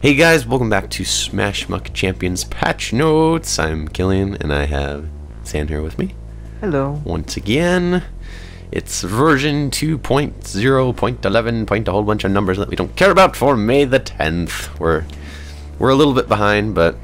Hey guys, welcome back to SmashMuck Champions Patch Notes. I'm Killian, and I have Sam here with me. Hello. Once again, it's version 2.0.11. A whole bunch of numbers that we don't care about for May the 10th. We're a little bit behind, but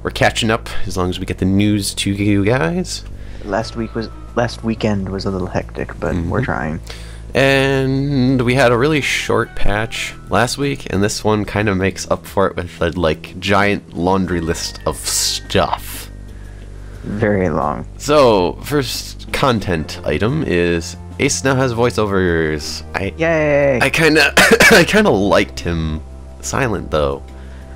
we're catching up as long as we get the news to you guys. Last weekend was a little hectic, but we're trying. And we had a really short patch last week, and this one kind of makes up for it with a giant laundry list of stuff. Very long. So, first content item is Ace now has voiceovers. Yay! I kinda liked him silent though.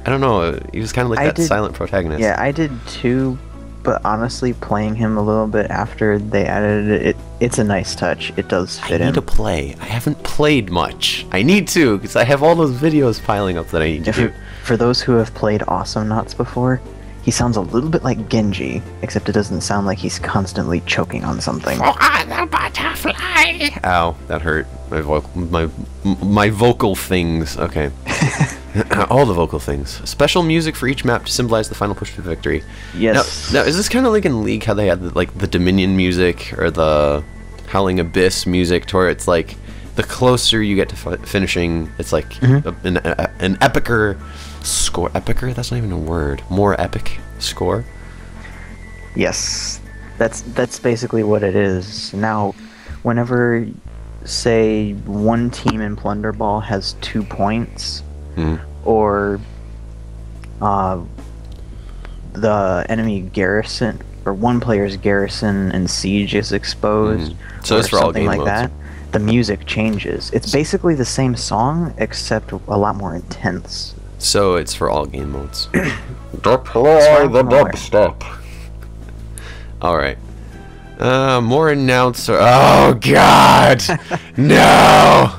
I don't know, he was kinda like that silent protagonist. Yeah, I did too, but honestly playing him a little bit after they added it, it's a nice touch. It does fit in. I need to play. I haven't played much. I need to, because I have all those videos piling up that I need to do. For those who have played Awesome Knots before, he sounds a little bit like Genji, except it doesn't sound like he's constantly choking on something. Oh, the butterfly! Ow, that hurt. My vocal things. Okay. All the vocal things. Special music for each map to symbolize the final push to victory. Yes. Now is this kind of like in League how they had the Dominion music or the Howling Abyss music, to where it's like the closer you get to finishing, it's like an epicer score. Epicer? That's not even a word. More epic score. Yes, that's basically what it is. Now, whenever, say, one team in Plunder Ball has 2 points, or the enemy garrison, or one player's garrison and siege is exposed, so it's for all game like modes. that, the music changes. It's basically the same song, except a lot more intense. So it's for all game modes. Deploy the dubstep. Alright. More announcer. Oh god! No!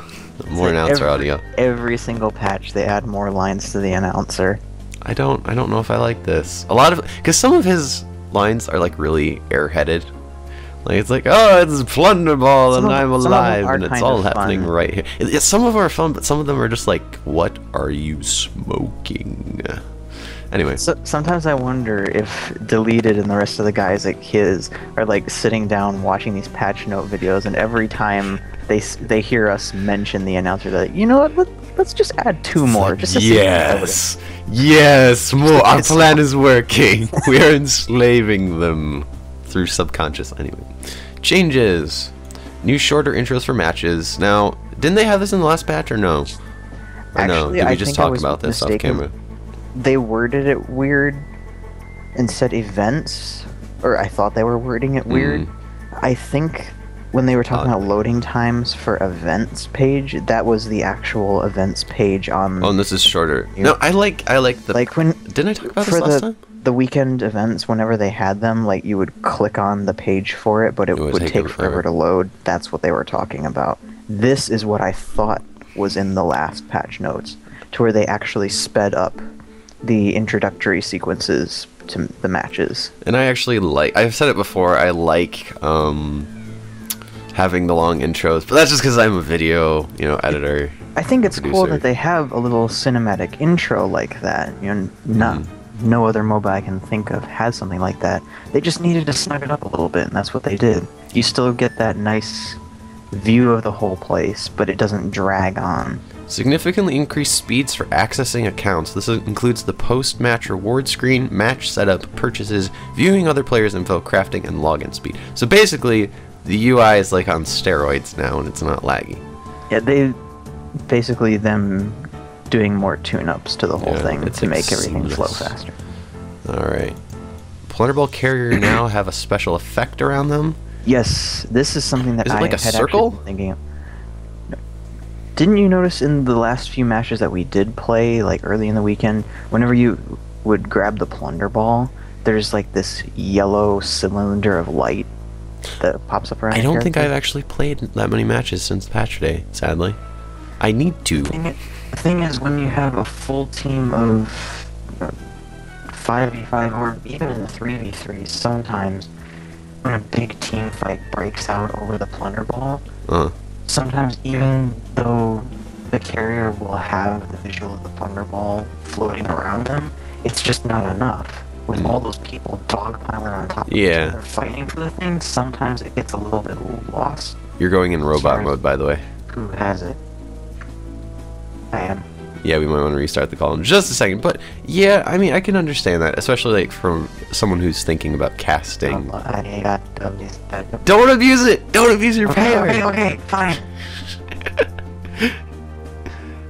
More announcer audio. Every single patch they add more lines to the announcer. I don't know if I like this. A lot of, because some of his lines are like really airheaded. Like it's like, oh, it's Plunder Ball and I'm alive, and it's all happening right here. Some of them are fun, but some of them are just like, what are you smoking? Anyway. So, sometimes I wonder if Deleted and the rest of the guys at Kiz are like sitting down watching these patch note videos, and every time they hear us mention the announcer, they're like, you know what, let's just add 2 more. Just to yes, more. Our plan is working. We are enslaving them through subconscious. Anyway, changes. New shorter intros for matches. Now, didn't they have this in the last patch or no? Or no? Did we just talk about this off camera? They worded it weird and said events, or I thought they were wording it weird. I think when they were talking about loading times for events page, that was the actual events page on. Oh, and this is shorter. No, I like the. Like when didn't I talk about this last time? The weekend events, whenever they had them, like you would click on the page for it, but it would take forever to load. That's what they were talking about. This is what I thought was in the last patch notes, to where they actually sped up the introductory sequences to the matches. And I actually like, I've said it before, I like having the long intros, but that's just because I'm a video, editor. I think it's cool that they have a little cinematic intro like that. No other MOBA I can think of has something like that. They just needed to snug it up a little bit, and that's what they did. You still get that nice view of the whole place, but it doesn't drag on. Significantly increased speeds for accessing accounts. This includes the post-match reward screen, match setup, purchases, viewing other players' info, crafting, and login speed. So basically, the UI is like on steroids now, and it's not laggy. Yeah, they basically them doing more tune-ups to the whole thing to make everything flow faster. Alright. Plunder Ball Carrier now have a special effect around them. Yes, this is something that I had actually been thinking of. Didn't you notice in the last few matches that we did play, like early in the weekend, whenever you would grab the Plunder Ball, there's like this yellow cylinder of light that pops up around I don't think I've actually played that many matches since patch day, sadly. I need to. The thing is, when you have a full team of 5v5 or even in the 3v3, sometimes when a big team fight breaks out over the Plunder Ball, sometimes even though the carrier will have the visual of the Thunderball floating around them, it's just not enough. With all those people dogpiling on top of each other fighting for the thing, sometimes it gets a little bit lost. You're going in robot mode, by the way. Who has it? I am. Yeah, we might want to restart the call in just a second. But yeah, I mean, I can understand that, especially like from someone who's thinking about casting. Don't abuse it! Don't abuse your power! Okay, fine.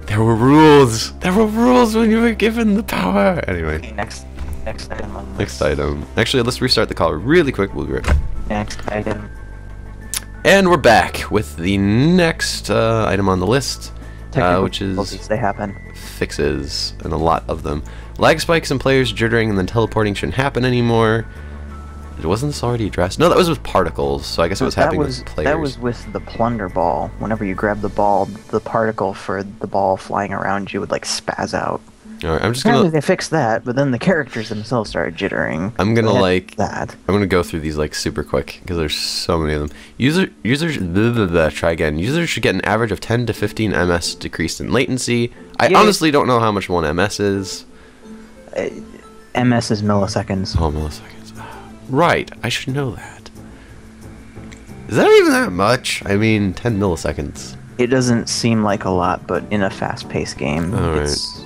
There were rules! There were rules when you were given the power! Anyway. Okay, next item on the list. Next item. Actually, let's restart the call really quick. We'll be right back. Next item. And we're back with the next item on the list. Which is they happen. Fixes, and a lot of them. Lag spikes and players jittering and then teleporting shouldn't happen anymore. Wasn't this already addressed? No, that was with particles, so I guess it was happening with players. That was with the plunder ball. Whenever you grab the ball, the particle for the ball flying around you would like spaz out. Alright, I'm just gonna... They fixed that, but then the characters themselves started jittering. I'm gonna like... I'm gonna go through these like super quick, because there's so many of them. Users... Try again. Users should get an average of 10 to 15 ms decreased in latency. I honestly don't know how much 1 ms is. ms is milliseconds. Oh, milliseconds. Right, I should know that. Is that even that much? I mean, 10 milliseconds. It doesn't seem like a lot, but in a fast-paced game, it's...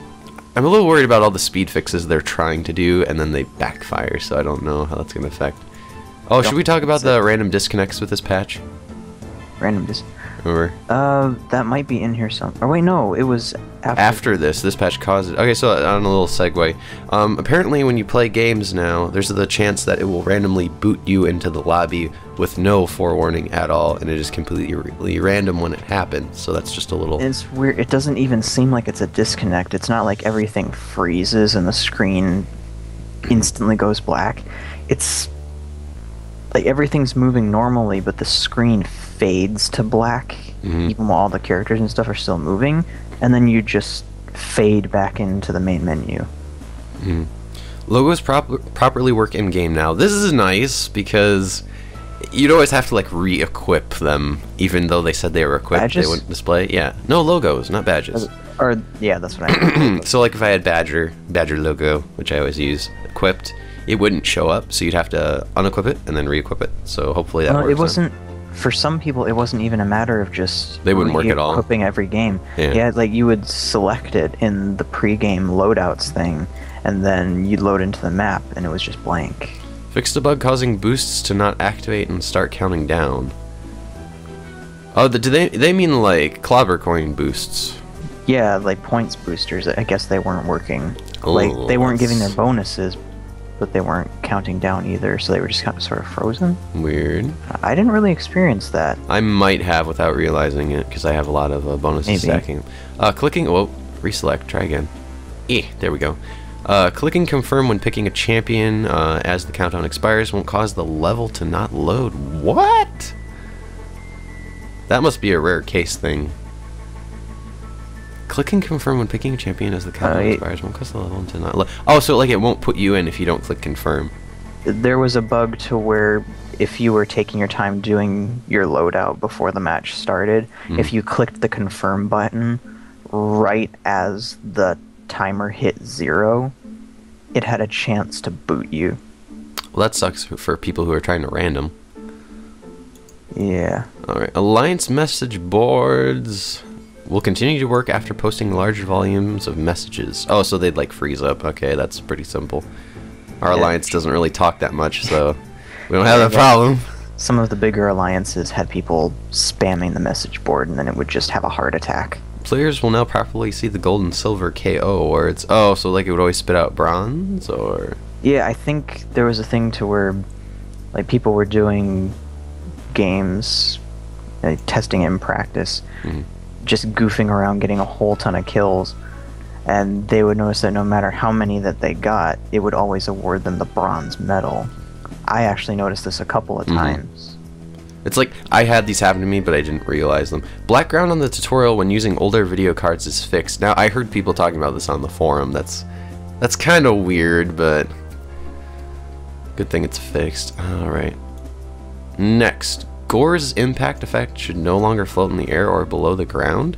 I'm a little worried about all the speed fixes they're trying to do, and then they backfire, so I don't know how that's going to affect. Oh, should we talk about the random disconnects with this patch? Random dis... Remember? That might be in here somewhere. Oh, wait, no, it was after this patch caused it. Okay, so on a little segue. Apparently when you play games now, there's the chance that it will randomly boot you into the lobby with no forewarning at all, and it is completely random when it happens, so that's just a little... It's weird. It doesn't even seem like it's a disconnect. It's not like everything freezes and the screen instantly goes black. It's... like everything's moving normally, but the screen fades to black, even while all the characters and stuff are still moving, and then you just fade back into the main menu. Logos properly work in game now. This is nice because you'd always have to like re-equip them, even though they said they were equipped. Badges? They wouldn't display. Yeah, no, logos, not badges. Or yeah, that's what I mean. So like if I had Badger logo, which I always use, equipped, it wouldn't show up, so you'd have to unequip it and then re-equip it. So hopefully that works. It wasn't, for some people, it wasn't even a matter of just they wouldn't work at all. Equipping every game. Yeah, like you would select it in the pre-game loadouts thing, and then you'd load into the map, and it was just blank. Fixed a bug causing boosts to not activate and start counting down. Oh, do they mean like clobber coin boosts? Yeah, like points boosters. I guess they weren't working. Like they weren't giving their bonuses, but they weren't counting down either, so they were just kind of sort of frozen. Weird. I didn't really experience that. I might have without realizing it, because I have a lot of bonuses stacking. Clicking, reselect, try again. There we go. Clicking confirm when picking a champion as the countdown expires won't cause the level to not load. What? That must be a rare case thing. Clicking confirm when picking a champion as the countdown expires won't cause the level to not load. Oh, so like it won't put you in if you don't click confirm. There was a bug to where if you were taking your time doing your loadout before the match started, if you clicked the confirm button right as the timer hit 0, it had a chance to boot you. Well, that sucks for people who are trying to random. Yeah. Alright, Alliance message boards will continue to work after posting large volumes of messages. Oh, so they'd like freeze up. Okay, that's pretty simple. Our alliance doesn't really talk that much, so we don't have that problem. Some of the bigger alliances had people spamming the message board, and then it would just have a heart attack. Players will now properly see the gold and silver KO words. Oh, so like it would always spit out bronze, or... Yeah, I think there was a thing to where like people were doing games, testing it in practice, just goofing around getting a whole ton of kills, and they would notice that no matter how many that they got, it would always award them the bronze medal. I actually noticed this a couple of times. It's like, I had these happen to me, but I didn't realize them. Background on the tutorial when using older video cards is fixed. Now, I heard people talking about this on the forum. That's kind of weird, but good thing it's fixed. Alright. Next. Gore's impact effect should no longer float in the air or below the ground?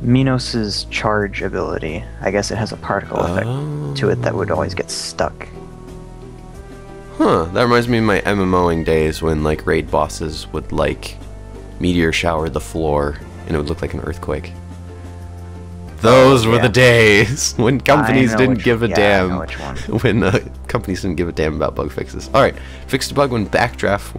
Minos's charge ability. I guess it has a particle effect to it that would always get stuck. Huh, that reminds me of my MMOing days when, like, raid bosses would, like, meteor shower the floor and it would look like an earthquake. Those were the days when companies didn't give a damn. When companies didn't give a damn about bug fixes. Alright, fixed a bug when backdraft,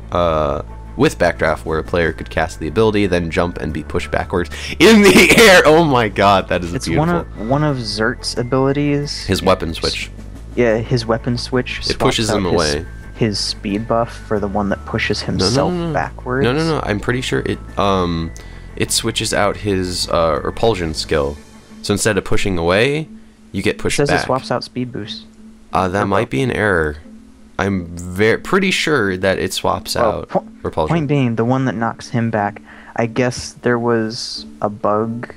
with backdraft, where a player could cast the ability, then jump and be pushed backwards in the air. Oh my god, that is beautiful. It's one of Zert's abilities. His weapon switch. Yeah, his weapon switch. It pushes him away. His speed buff for the one that pushes himself backwards. No. I'm pretty sure it switches out his repulsion skill. So instead of pushing away, you get pushed back. It says it swaps out speed boost. That might be an error. I'm pretty sure that it swaps out repulsion. Point being, the one that knocks him back, I guess there was a bug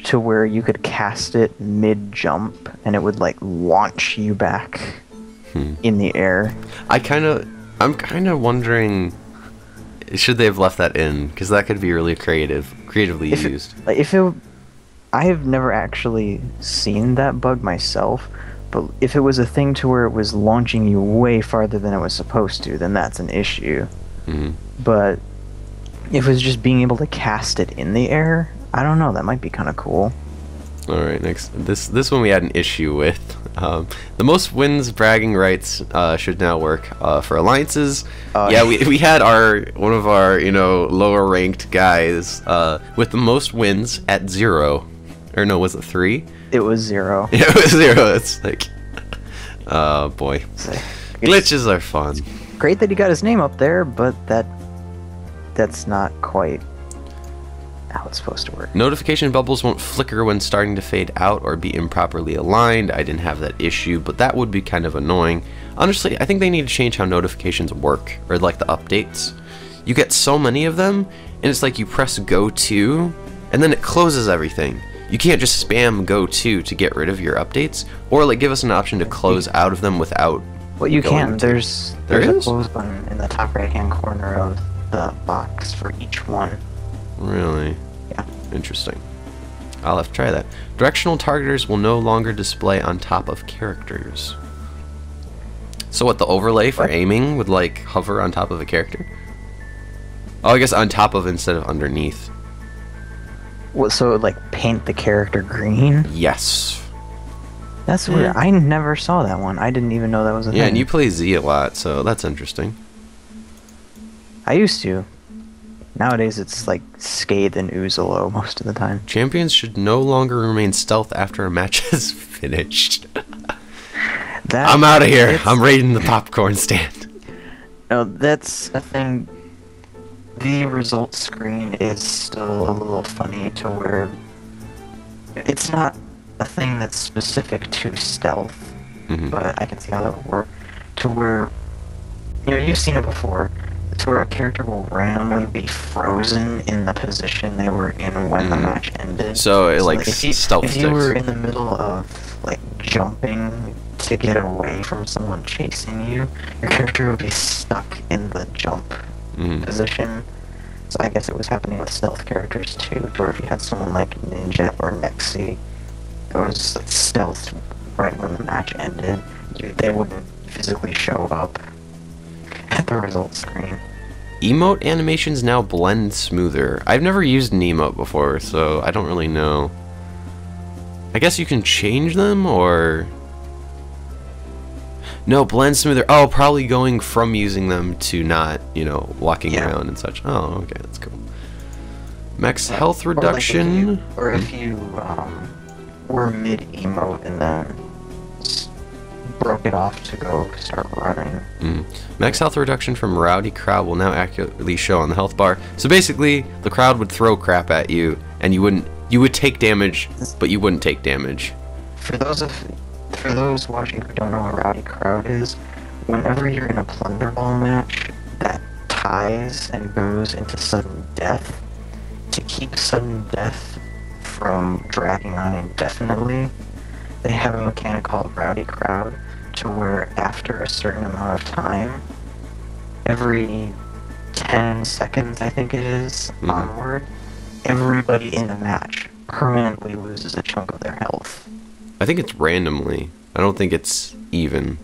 to where you could cast it mid-jump, and it would, like, launch you back in the air. I'm kind of wondering, should they have left that in? Because that could be really creatively used. I have never actually seen that bug myself, but if it was a thing to where it was launching you way farther than it was supposed to, then that's an issue. But if it was just being able to cast it in the air, I don't know, that might be kind of cool. Alright, next. This one we had an issue with. The most wins bragging rights should now work for alliances. We had one of our lower ranked guys with the most wins at 0. Or no, was it 3? It was 0. Yeah, it was 0. It's like, oh boy. Glitches are fun. Great that he got his name up there, but that's not quite how it's supposed to work. Notification bubbles won't flicker when starting to fade out or be improperly aligned. I didn't have that issue, but that would be kind of annoying. Honestly, I think they need to change how notifications work, or like the updates. You get so many of them, and it's like you press go to, and then it closes everything. You can't just spam go to get rid of your updates, or like give us an option to close out of them without. Well, you can. There's a close button in the top right hand corner of the box for each one. Really? Yeah. Interesting. I'll have to try that. Directional targeters will no longer display on top of characters. So what, the overlay for aiming would like hover on top of a character? Oh, I guess on top of instead of underneath. What, so it would like paint the character green? Yes. That's weird. I never saw that one. I didn't even know that was a thing. Yeah, and you play Z a lot, so that's interesting. I used to. Nowadays it's like Scathe and Uzolo most of the time. Champions should no longer remain stealth after a match is finished. I'm out of here. I'm raiding the popcorn stand. No, that's a thing. The results screen is still a little funny to where it's not a thing that's specific to stealth, but I can see how that would work. To where, you've seen it before, to where a character will randomly be frozen in the position they were in when the match ended. So it like stealth if you were in the middle of like jumping to get away from someone chasing you, your character would be stuck in the jump position. So I guess it was happening with stealth characters too, or if you had someone like Ninja or Nexi, it was like stealth right when the match ended, they wouldn't physically show up at the results screen. Emote animations now blend smoother. I've never used an emote before, so I don't really know. I guess you can change them, or... No, blend smoother. Oh, probably going from using them to not, walking around and such. Oh, okay, that's cool. Max health reduction. Or if you were mid-emote and then broke it off to go start running. Max health reduction from Rowdy Crowd will now accurately show on the health bar. So basically, the crowd would throw crap at you, and you would take damage, but you wouldn't take damage. For those watching who don't know what Rowdy Crowd is, whenever you're in a Plunder Ball match that ties and goes into sudden death, to keep sudden death from dragging on indefinitely, they have a mechanic called Rowdy Crowd, to where after a certain amount of time, every 10 seconds I think it is, onward, everybody in the match permanently loses a chunk of their health. I think it's randomly. I don't think it's even.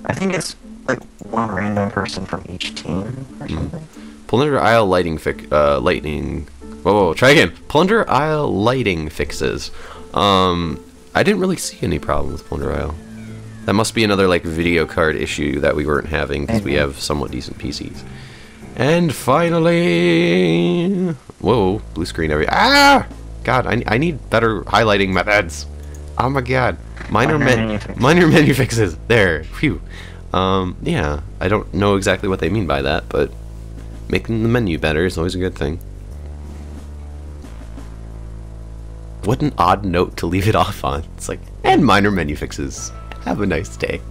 I think it's like one random person from each team or something. Plunder Isle lightning. Whoa, try again. Plunder Isle lighting fixes. I didn't really see any problem with Plunder Isle. That must be another like video card issue that we weren't having because we have somewhat decent PCs. And finally, whoa, blue screen every. Ah, God, I need better highlighting methods. Oh my God, minor menu fixes. There, phew. Yeah, I don't know exactly what they mean by that, but making the menu better is always a good thing. What an odd note to leave it off on. It's like, and minor menu fixes. Have a nice day.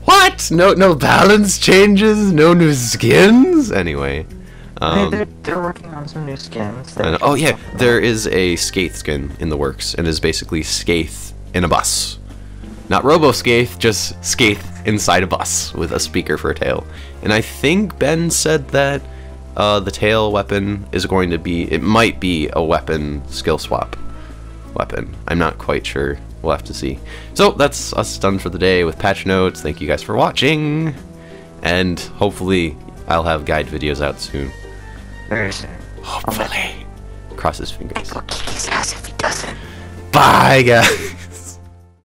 What? No balance changes? No new skins? Anyway. They're working on some new skins. Oh yeah, there is a Skaith skin in the works, and is basically Skaith in a bus. Not Robo Skaith, just Skaith inside a bus with a speaker for a tail. And I think Ben said that the tail weapon is going to be, it might be a weapon skill swap weapon. I'm not quite sure. We'll have to see. So that's us done for the day with patch notes. Thank you guys for watching, and hopefully I'll have guide videos out soon. Very soon. Hopefully. Cross his fingers. Kick his ass if he doesn't. Bye, guys.